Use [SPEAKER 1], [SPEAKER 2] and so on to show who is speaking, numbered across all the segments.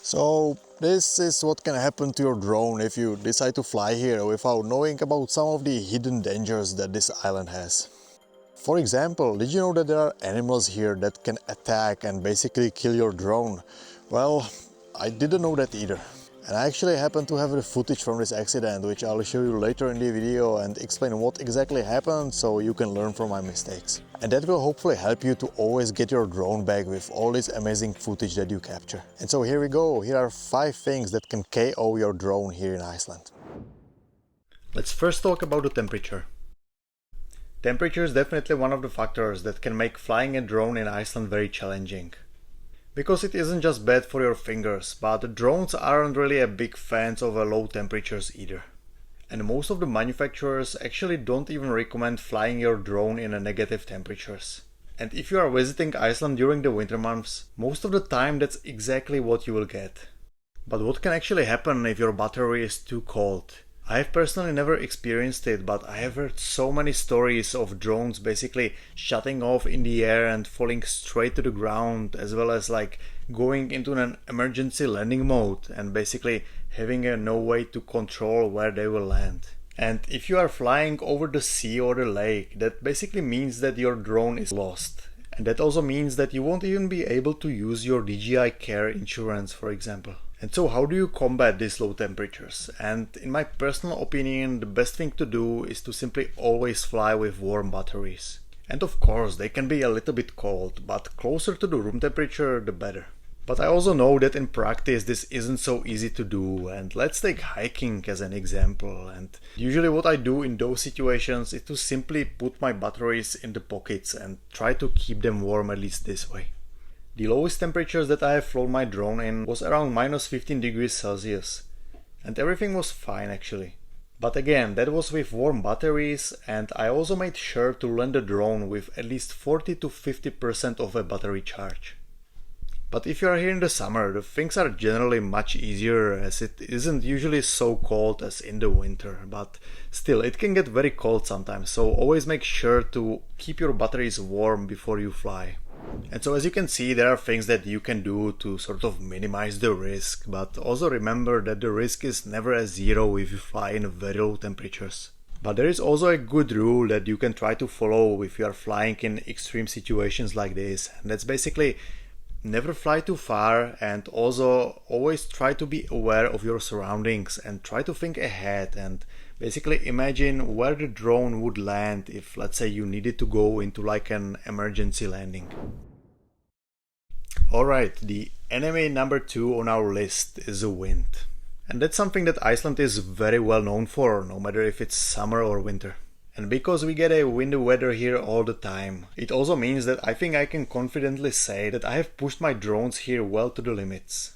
[SPEAKER 1] So this is what can happen to your drone if you decide to fly here without knowing about some of the hidden dangers that this island has. For example, did you know that there are animals here that can attack and basically kill your drone? Well, I didn't know that either. And I actually happen to have the footage from this accident, which I'll show you later in the video and explain what exactly happened so you can learn from my mistakes. And that will hopefully help you to always get your drone back with all this amazing footage that you capture. And so here we go, here are 5 things that can KO your drone here in Iceland.
[SPEAKER 2] Let's first talk about the temperature. Temperature is definitely one of the factors that can make flying a drone in Iceland very challenging. Because it isn't just bad for your fingers, but drones aren't really a big fans of low temperatures either. And most of the manufacturers actually don't even recommend flying your drone in negative temperatures. And if you are visiting Iceland during the winter months, most of the time that's exactly what you will get. But what can actually happen if your battery is too cold? I have personally never experienced it, but I have heard so many stories of drones basically shutting off in the air and falling straight to the ground, as well as going into an emergency landing mode and basically having no way to control where they will land. And if you are flying over the sea or the lake, that basically means that your drone is lost. And that also means that you won't even be able to use your DJI Care insurance, for example. And so how do you combat these low temperatures? And in my personal opinion, the best thing to do is to simply always fly with warm batteries. And of course, they can be a little bit cold, but closer to the room temperature, the better. But I also know that in practice this isn't so easy to do, and let's take hiking as an example. And usually what I do in those situations is to simply put my batteries in the pockets and try to keep them warm at least this way. The lowest temperatures that I have flown my drone in was around minus 15 degrees Celsius, and everything was fine actually. But again, that was with warm batteries, and I also made sure to land the drone with at least 40 to 50% of a battery charge. But if you are here in the summer, the things are generally much easier as it isn't usually so cold as in the winter, but still it can get very cold sometimes, so always make sure to keep your batteries warm before you fly. And so as you can see, there are things that you can do to sort of minimize the risk, but also remember that the risk is never a zero if you fly in very low temperatures. But there is also a good rule that you can try to follow if you are flying in extreme situations like this, and that's basically never fly too far, and also always try to be aware of your surroundings and try to think ahead and basically imagine where the drone would land if, let's say, you needed to go into an emergency landing. Alright, the enemy number 2 on our list is the wind. And that's something that Iceland is very well known for, no matter if it's summer or winter. And because we get a windy weather here all the time, it also means that I think I can confidently say that I have pushed my drones here well to the limits.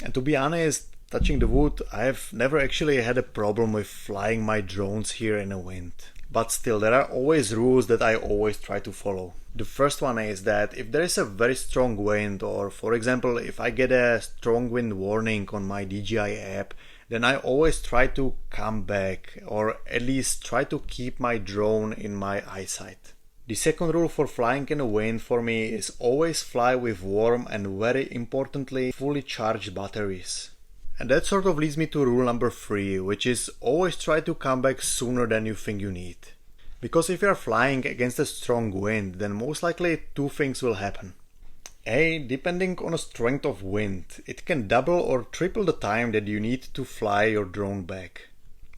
[SPEAKER 2] And to be honest, touching the wood, I have never actually had a problem with flying my drones here in the wind. But still, there are always rules that I always try to follow. The first one is that if there is a very strong wind, or for example if I get a strong wind warning on my DJI app, then I always try to come back, or at least try to keep my drone in my eyesight. The second rule for flying in the wind for me is always fly with warm and, very importantly, fully charged batteries. And that sort of leads me to rule number 3, which is always try to come back sooner than you think you need. Because if you are flying against a strong wind, then most likely 2 things will happen. A, depending on the strength of wind, it can double or triple the time that you need to fly your drone back.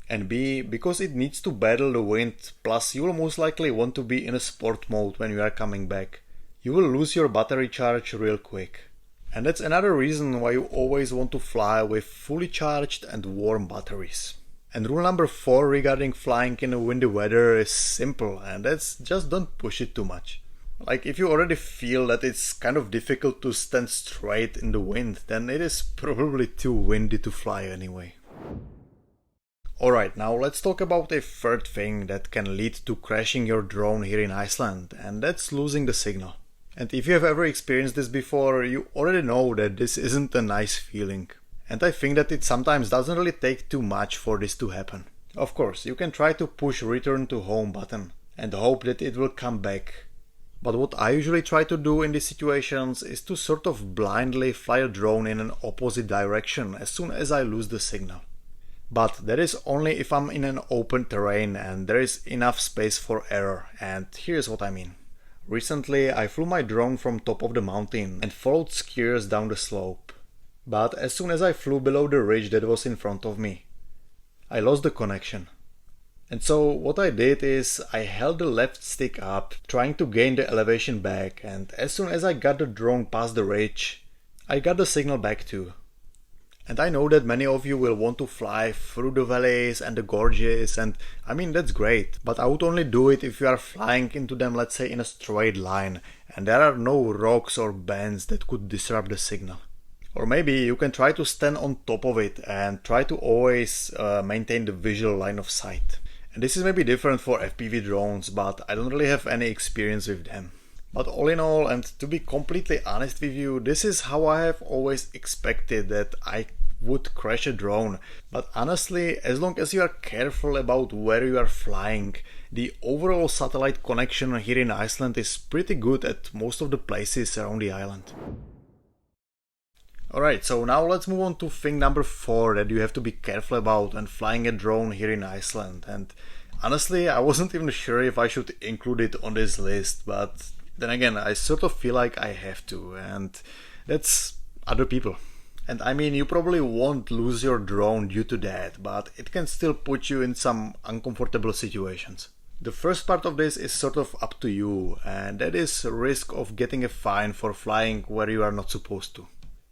[SPEAKER 2] And B, because it needs to battle the wind, plus you will most likely want to be in a sport mode when you are coming back, you will lose your battery charge real quick. And that's another reason why you always want to fly with fully charged and warm batteries. And rule number 4 regarding flying in a windy weather is simple, and that's just don't push it too much. If you already feel that it's kind of difficult to stand straight in the wind, then it is probably too windy to fly anyway. Alright, now let's talk about a third thing that can lead to crashing your drone here in Iceland, and that's losing the signal. And if you have ever experienced this before, you already know that this isn't a nice feeling. And I think that it sometimes doesn't really take too much for this to happen. Of course, you can try to push return to home button and hope that it will come back. But what I usually try to do in these situations is to sort of blindly fly a drone in an opposite direction as soon as I lose the signal. But that is only if I'm in an open terrain and there is enough space for error, and here's what I mean. Recently I flew my drone from top of the mountain and followed skiers down the slope. But as soon as I flew below the ridge that was in front of me, I lost the connection. And so what I did is I held the left stick up, trying to gain the elevation back, and as soon as I got the drone past the ridge, I got the signal back too. And I know that many of you will want to fly through the valleys and the gorges, and I mean that's great, but I would only do it if you are flying into them, let's say in a straight line, and there are no rocks or bends that could disrupt the signal. Or maybe you can try to stand on top of it and try to always maintain the visual line of sight. And this is maybe different for FPV drones, but I don't really have any experience with them. But all in all, and to be completely honest with you, this is how I have always expected that I would crash a drone. But honestly, as long as you are careful about where you are flying, the overall satellite connection here in Iceland is pretty good at most of the places around the island. Alright, so now let's move on to thing number 4 that you have to be careful about when flying a drone here in Iceland. And honestly, I wasn't even sure if I should include it on this list, but then again, I sort of feel like I have to, and that's other people. And I mean, you probably won't lose your drone due to that, but it can still put you in some uncomfortable situations. The first part of this is sort of up to you, and that is risk of getting a fine for flying where you are not supposed to.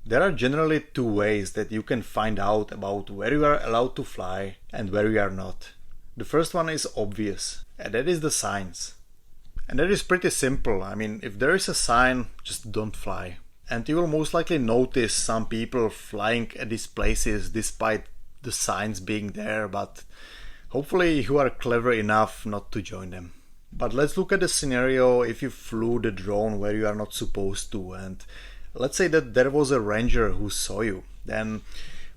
[SPEAKER 2] There are generally 2 ways that you can find out about where you are allowed to fly and where you are not. The first one is obvious, and that is the signs. And that is pretty simple. I mean, if there is a sign, just don't fly. And you will most likely notice some people flying at these places despite the signs being there, but hopefully you are clever enough not to join them. But let's look at the scenario if you flew the drone where you are not supposed to, and let's say that there was a ranger who saw you. Then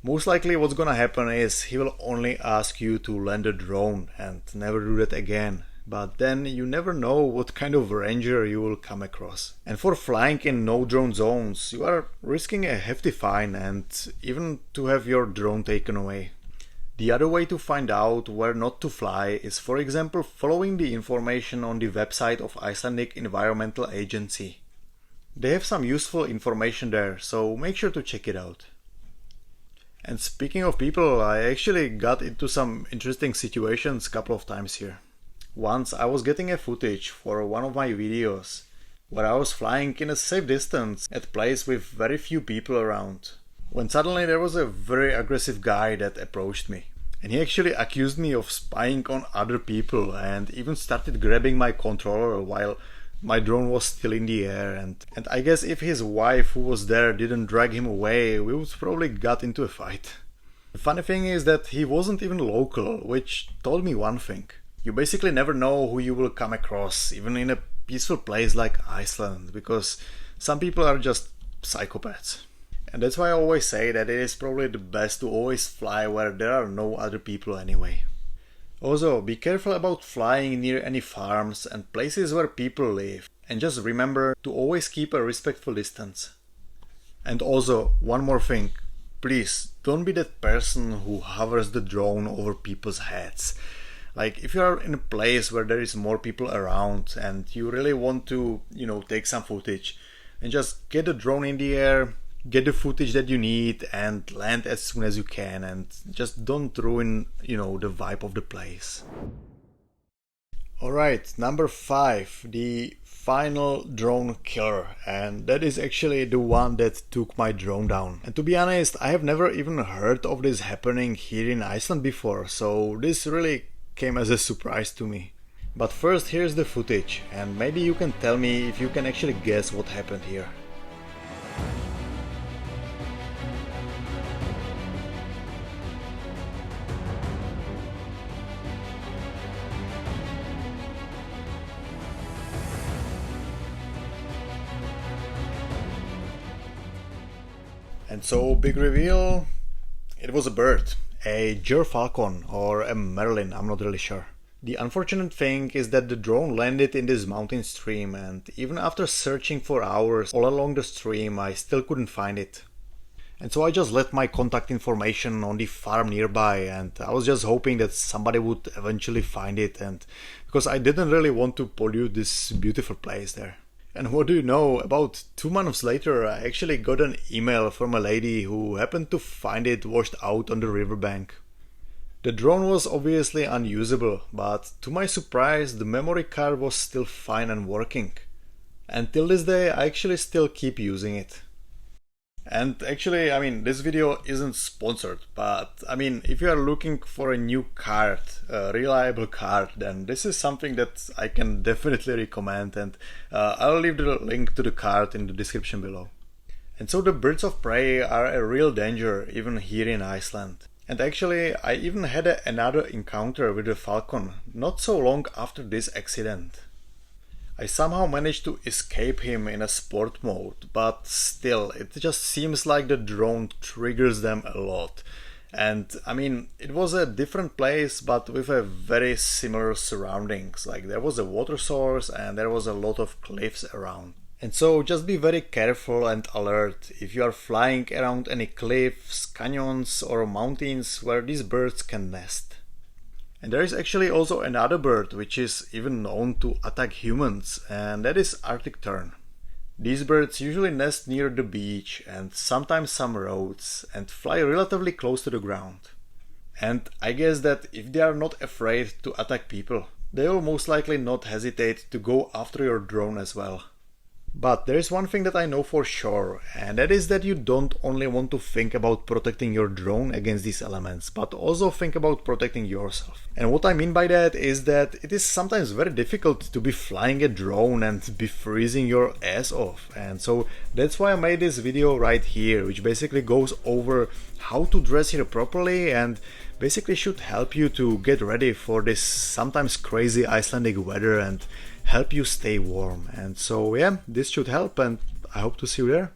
[SPEAKER 2] most likely what's gonna happen is he will only ask you to land the drone and never do that again. But then you never know what kind of ranger you will come across. And for flying in no drone zones, you are risking a hefty fine and even to have your drone taken away. The other way to find out where not to fly is, for example, following the information on the website of Icelandic Environmental Agency. They have some useful information there, so make sure to check it out. And speaking of people, I actually got into some interesting situations a couple of times here. Once I was getting a footage for one of my videos where I was flying in a safe distance at a place with very few people around, when suddenly there was a very aggressive guy that approached me. And he actually accused me of spying on other people and even started grabbing my controller while my drone was still in the air, and I guess if his wife who was there didn't drag him away, we would probably got into a fight. The funny thing is that he wasn't even local, which told me one thing. You basically never know who you will come across, even in a peaceful place like Iceland, because some people are just psychopaths. And that's why I always say that it is probably the best to always fly where there are no other people anyway. Also, be careful about flying near any farms and places where people live, and just remember to always keep a respectful distance. And also, one more thing, please don't be that person who hovers the drone over people's heads. Like, if you are in a place where there is more people around and you really want to, take some footage, and just get the drone in the air, get the footage that you need and land as soon as you can, and just don't ruin, the vibe of the place. Alright, number 5, the final drone killer, and that is actually the one that took my drone down. And to be honest, I have never even heard of this happening here in Iceland before, so this really came as a surprise to me. But first, here's the footage, and maybe you can tell me if you can actually guess what happened here. And so, big reveal, it was a bird, a gyrfalcon or a merlin, I'm not really sure. The unfortunate thing is that the drone landed in this mountain stream, and even after searching for hours all along the stream, I still couldn't find it. And so I just left my contact information on the farm nearby, and I was just hoping that somebody would eventually find it, and because I didn't really want to pollute this beautiful place there. And what do you know, about 2 months later I actually got an email from a lady who happened to find it washed out on the riverbank. The drone was obviously unusable, but to my surprise the memory card was still fine and working. And till this day I actually still keep using it. And actually, this video isn't sponsored, but if you are looking for a new card, a reliable card, then this is something that I can definitely recommend, and I'll leave the link to the card in the description below. And so the birds of prey are a real danger even here in Iceland. And actually, I even had another encounter with a falcon not so long after this accident. I somehow managed to escape him in a sport mode, but still, it just seems like the drone triggers them a lot. And it was a different place, but with a very similar surroundings. Like there was a water source and there was a lot of cliffs around. And so just be very careful and alert if you are flying around any cliffs, canyons or mountains where these birds can nest. And there is actually also another bird which is even known to attack humans, and that is Arctic tern. These birds usually nest near the beach and sometimes some roads and fly relatively close to the ground. And I guess that if they are not afraid to attack people, they will most likely not hesitate to go after your drone as well. But there is one thing that I know for sure, and that is that you don't only want to think about protecting your drone against these elements, but also think about protecting yourself. And what I mean by that is that it is sometimes very difficult to be flying a drone and be freezing your ass off. And so that's why I made this video right here, which basically goes over how to dress here properly and basically should help you to get ready for this sometimes crazy Icelandic weather and help you stay warm. And so yeah, this should help, and I hope to see you there.